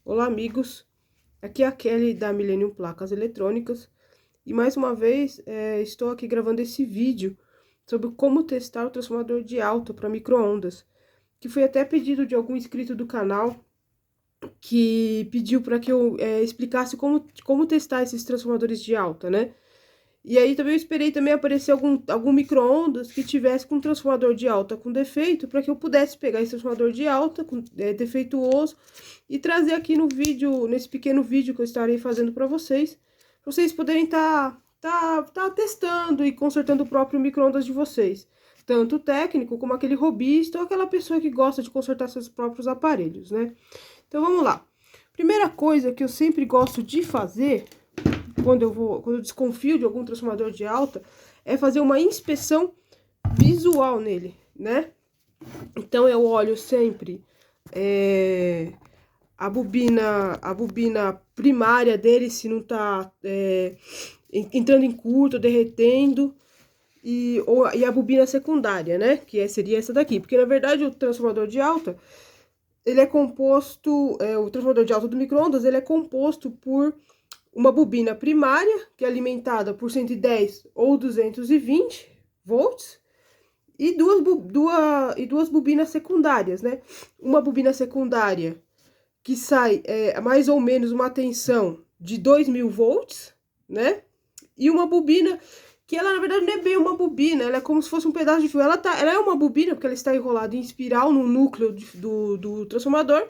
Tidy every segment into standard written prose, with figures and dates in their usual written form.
Olá, amigos. Aqui é a Kelly da Millennium Placas Eletrônicas e mais uma vez estou aqui gravando esse vídeo sobre como testar o transformador de alta para micro-ondas, que foi até pedido de algum inscrito do canal que pediu para que eu explicasse como testar esses transformadores de alta, né? E aí também eu esperei também aparecer algum micro-ondas que tivesse com transformador de alta com defeito, para que eu pudesse pegar esse transformador de alta defeituoso e trazer aqui no vídeo, nesse pequeno vídeo que eu estarei fazendo para vocês poderem tá testando e consertando o próprio micro-ondas de vocês. Tanto o técnico como aquele hobbyista ou aquela pessoa que gosta de consertar seus próprios aparelhos, né? Então vamos lá. Primeira coisa que eu sempre gosto de fazer quando eu desconfio de algum transformador de alta, é fazer uma inspeção visual nele, né? Então eu olho sempre a bobina primária dele, se não tá entrando em curto, derretendo, e a bobina secundária, né? Que seria essa daqui, porque na verdade o transformador de alta, ele é composto, o transformador de alta do micro-ondas, ele é composto por uma bobina primária, que é alimentada por 110 ou 220 volts, e duas bobinas secundárias, né? Uma bobina secundária que sai mais ou menos uma tensão de 2.000 volts, né? E uma bobina que ela, na verdade, não é bem uma bobina, ela é como se fosse um pedaço de fio. Ela é uma bobina, porque ela está enrolada em espiral no núcleo do transformador,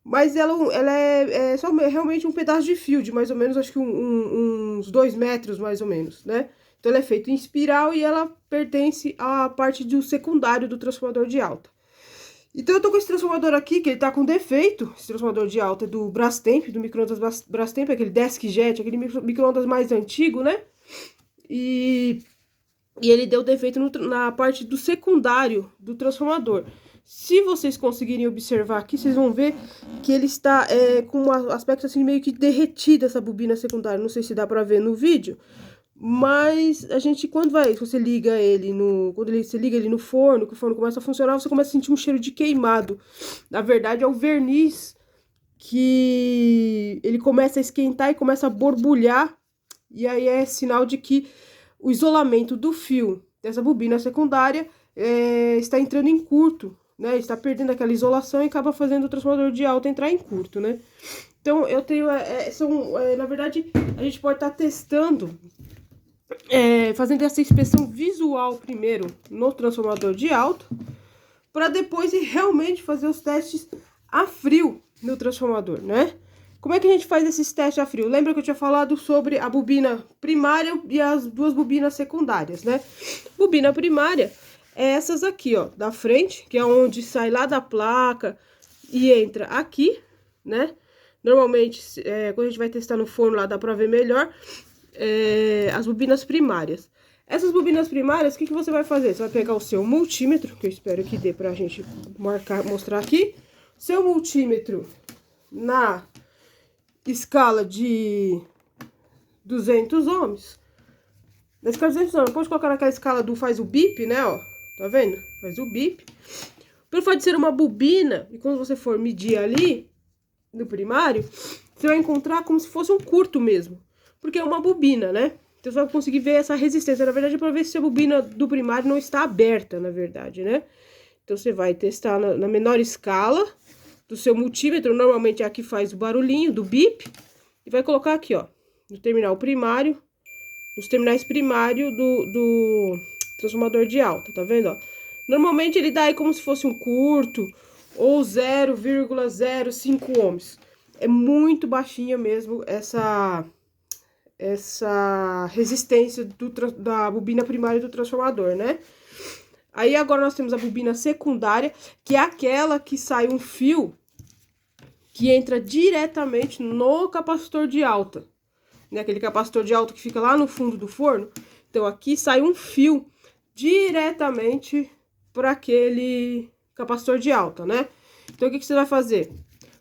mas ela é só realmente um pedaço de fio, de mais ou menos, acho que uns 2 metros, mais ou menos, né? Então, ela é feita em espiral e ela pertence à parte do secundário do transformador de alta. Então, eu tô com esse transformador aqui, que ele tá com defeito. Esse transformador de alta é do Brastemp, do micro-ondas Brastemp, aquele DeskJet, aquele micro-ondas mais antigo, né? E ele deu defeito na parte do secundário do transformador. Se vocês conseguirem observar aqui, vocês vão ver que ele está com um aspecto assim meio que derretido, essa bobina secundária. Não sei se dá pra ver no vídeo, mas a gente, se você liga ele você liga ele no forno, que o forno começa a funcionar, você começa a sentir um cheiro de queimado. Na verdade, é o verniz que ele começa a esquentar e começa a borbulhar, e aí é sinal de que o isolamento do fio dessa bobina secundária está entrando em curto, né? Está perdendo aquela isolação e acaba fazendo o transformador de alta entrar em curto, né? Então, eu tenho, na verdade, a gente pode estar testando, fazendo essa inspeção visual primeiro no transformador de alta, para depois realmente fazer os testes a frio no transformador, né? Como é que a gente faz esses testes a frio? Lembra que eu tinha falado sobre a bobina primária e as duas bobinas secundárias, né? Bobina primária é essas aqui, ó, da frente, que é onde sai lá da placa e entra aqui, né? Normalmente, quando a gente vai testar no forno lá, dá pra ver melhor, as bobinas primárias. Essas bobinas primárias, o que você vai fazer? Você vai pegar o seu multímetro, que eu espero que dê pra gente mostrar aqui. Seu multímetro na escala de 200 ohms. Na escala de 200 ohms, pode colocar naquela escala faz o bip, né, ó. Tá vendo? Faz o bip. Pelo fato de ser uma bobina, e quando você for medir ali, no primário, você vai encontrar como se fosse um curto mesmo. Porque é uma bobina, né? Então você vai conseguir ver essa resistência. Na verdade, é para ver se a bobina do primário não está aberta, na verdade, né? Então você vai testar na menor escala do seu multímetro, normalmente é a que faz o barulhinho do bip, e vai colocar aqui, ó, no terminal primário, nos terminais primários do transformador de alta, tá vendo, ó? Normalmente ele dá aí como se fosse um curto, ou 0,05 ohms. É muito baixinha mesmo essa resistência da bobina primária do transformador, né? Aí agora nós temos a bobina secundária, que é aquela que sai um fio que entra diretamente no capacitor de alta, né? Aquele capacitor de alta que fica lá no fundo do forno. Então aqui sai um fio diretamente para aquele capacitor de alta, né? Então o que você vai fazer?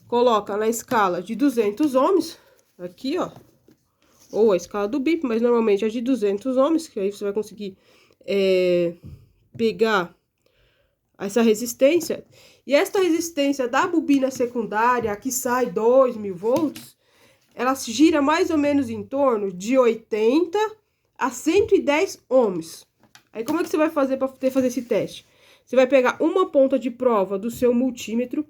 Coloca na escala de 200 ohms, aqui, ó, ou a escala do bip, mas normalmente é de 200 ohms, que aí você vai conseguir pegar essa resistência. E esta resistência da bobina secundária, que sai 2.000 volts, ela gira mais ou menos em torno de 80 a 110 ohms. Aí como é que você vai fazer para fazer esse teste? Você vai pegar uma ponta de prova do seu multímetro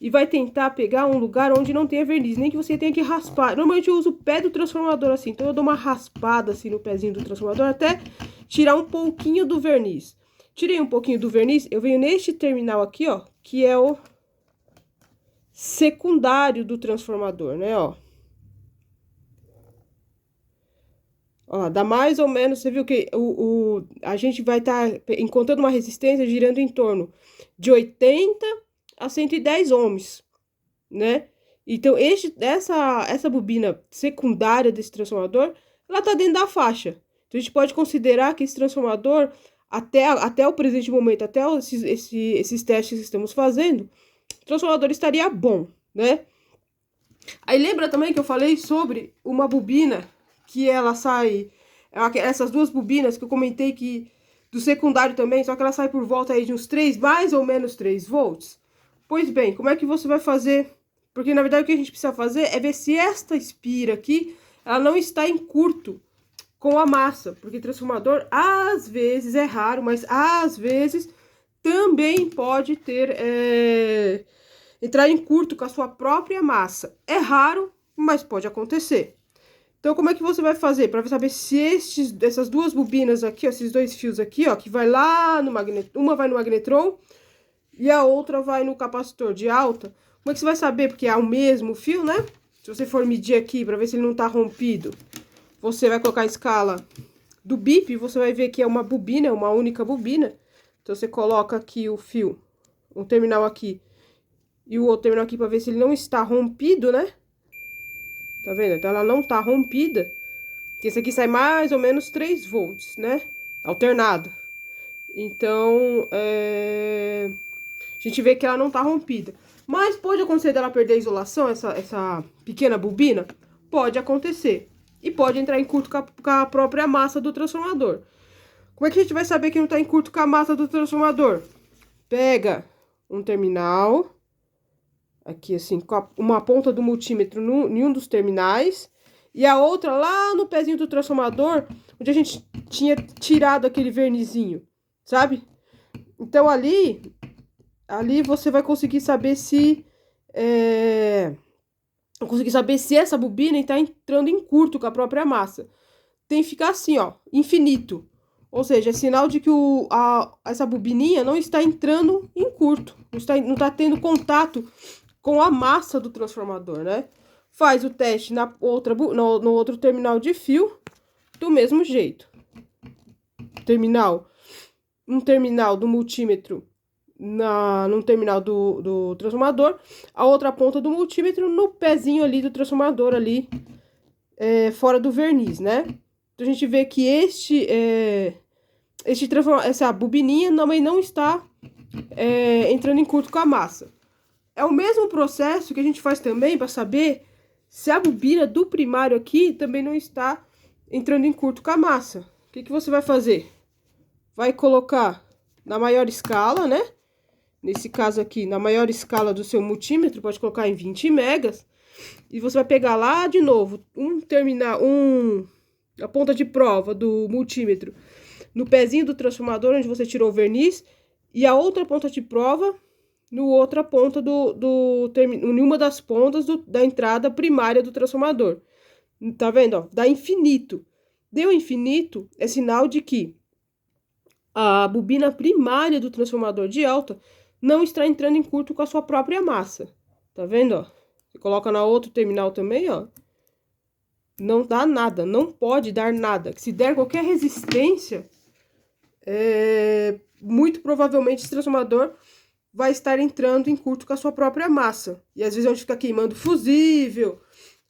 e vai tentar pegar um lugar onde não tenha verniz, nem que você tenha que raspar. Normalmente eu uso o pé do transformador assim, então eu dou uma raspada assim no pezinho do transformador até tirar um pouquinho do verniz. Tirei um pouquinho do verniz, eu venho neste terminal aqui, ó, que é o secundário do transformador, né, ó. Ó, dá mais ou menos, você viu que a gente vai estar encontrando uma resistência girando em torno de 80 a 110 ohms, né? Então, essa bobina secundária desse transformador, ela tá dentro da faixa. Então, a gente pode considerar que esse transformador, até o presente momento, até esses testes que estamos fazendo, o transformador estaria bom, né? Aí, lembra também que eu falei sobre uma bobina que ela sai... Essas duas bobinas que eu comentei que... Do secundário também, só que ela sai por volta aí de uns 3, mais ou menos 3 volts. Pois bem, como é que você vai fazer? Porque, na verdade, o que a gente precisa fazer é ver se esta espira aqui, ela não está em curto com a massa. Porque transformador, às vezes, é raro, mas às vezes também pode entrar em curto com a sua própria massa. É raro, mas pode acontecer. Então, como é que você vai fazer para saber se essas duas bobinas aqui, ó, esses dois fios aqui, ó, que vai lá no magnetron, uma vai no magnetron e a outra vai no capacitor de alta, como é que você vai saber? Porque é o mesmo fio, né? Se você for medir aqui para ver se ele não tá rompido, você vai colocar a escala do bip, você vai ver que é uma bobina, é uma única bobina. Então, você coloca aqui o fio, um terminal aqui e o outro terminal aqui para ver se ele não está rompido, né? Tá vendo? Então, ela não tá rompida. Esse aqui sai mais ou menos 3 volts, né? Alternado. Então, a gente vê que ela não tá rompida. Mas pode acontecer dela perder a isolação, essa pequena bobina? Pode acontecer. E pode entrar em curto com a própria massa do transformador. Como é que a gente vai saber que não tá em curto com a massa do transformador? Pega um terminal... Aqui, assim, com uma ponta do multímetro em um dos terminais. E a outra lá no pezinho do transformador, onde a gente tinha tirado aquele vernizinho, sabe? Então, ali você vai conseguir saber se... conseguir saber se essa bobina está entrando em curto com a própria massa. Tem que ficar assim, ó, infinito. Ou seja, é sinal de que essa bobininha não está entrando em curto. Não está tendo contato com a massa do transformador, né? Faz o teste no outro terminal de fio, do mesmo jeito. Um terminal do multímetro num terminal do transformador, a outra ponta do multímetro no pezinho ali do transformador ali, fora do verniz, né? Então, a gente vê que essa bobininha também não está entrando em curto com a massa. É o mesmo processo que a gente faz também para saber se a bobina do primário aqui também não está entrando em curto com a massa. O que você vai fazer? Vai colocar na maior escala, né? Nesse caso aqui, na maior escala do seu multímetro, pode colocar em 20 megas. E você vai pegar lá de novo a ponta de prova do multímetro no pezinho do transformador, onde você tirou o verniz, e a outra ponta de prova no outra ponta em uma das pontas da entrada primária do transformador. Tá vendo, ó? Dá infinito. Deu infinito é sinal de que a bobina primária do transformador de alta não está entrando em curto com a sua própria massa. Tá vendo, ó? Você coloca na outro terminal também, ó. Não dá nada, não pode dar nada. Se der qualquer resistência, muito provavelmente esse transformador vai estar entrando em curto com a sua própria massa. E às vezes a gente fica queimando fusível,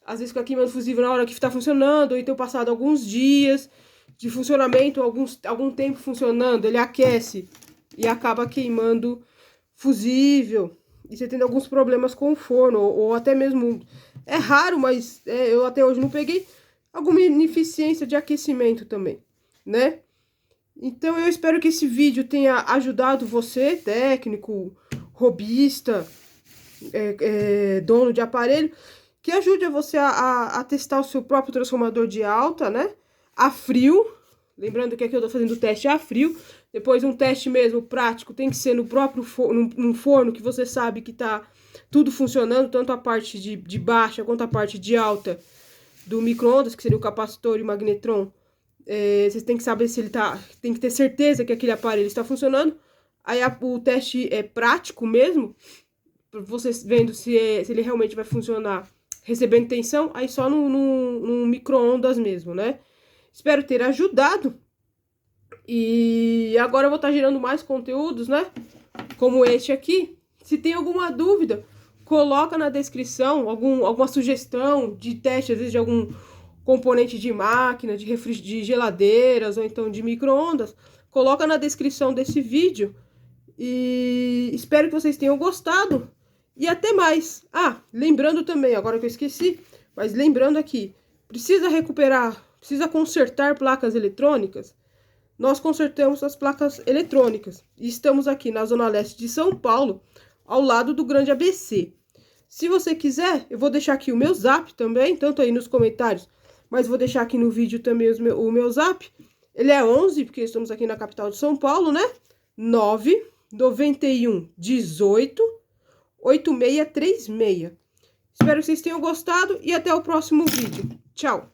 às vezes fica queimando fusível na hora que está funcionando, ou então passado alguns dias de funcionamento, algum tempo funcionando, ele aquece e acaba queimando fusível. E você tendo alguns problemas com o forno, ou até mesmo... É raro, mas eu até hoje não peguei alguma ineficiência de aquecimento também, né? Então, eu espero que esse vídeo tenha ajudado você, técnico, robista, dono de aparelho, que ajude você a testar o seu próprio transformador de alta, né? A frio. Lembrando que aqui eu tô fazendo o teste a frio. Depois um teste mesmo prático tem que ser no próprio forno, num forno que você sabe que tá tudo funcionando, tanto a parte de baixa quanto a parte de alta do micro-ondas, que seria o capacitor e o magnetron. Vocês têm que saber se ele tá... Tem que ter certeza que aquele aparelho está funcionando. Aí o teste é prático mesmo, vocês vendo se ele realmente vai funcionar recebendo tensão, aí só no micro-ondas mesmo, né? Espero ter ajudado. E agora eu vou estar gerando mais conteúdos, né? Como este aqui. Se tem alguma dúvida, coloca na descrição alguma sugestão de teste, às vezes de algum componente de máquina, de geladeiras ou então de micro-ondas. Coloca na descrição desse vídeo. E espero que vocês tenham gostado. E até mais. Ah, lembrando também, agora que eu esqueci, mas lembrando aqui, precisa recuperar, precisa consertar placas eletrônicas? Nós consertamos as placas eletrônicas. E estamos aqui na Zona Leste de São Paulo, ao lado do Grande ABC. Se você quiser, eu vou deixar aqui o meu zap também, tanto aí nos comentários, mas vou deixar aqui no vídeo também o meu zap. Ele é 11, porque estamos aqui na capital de São Paulo, né? 991 18 8636. Espero que vocês tenham gostado e até o próximo vídeo. Tchau!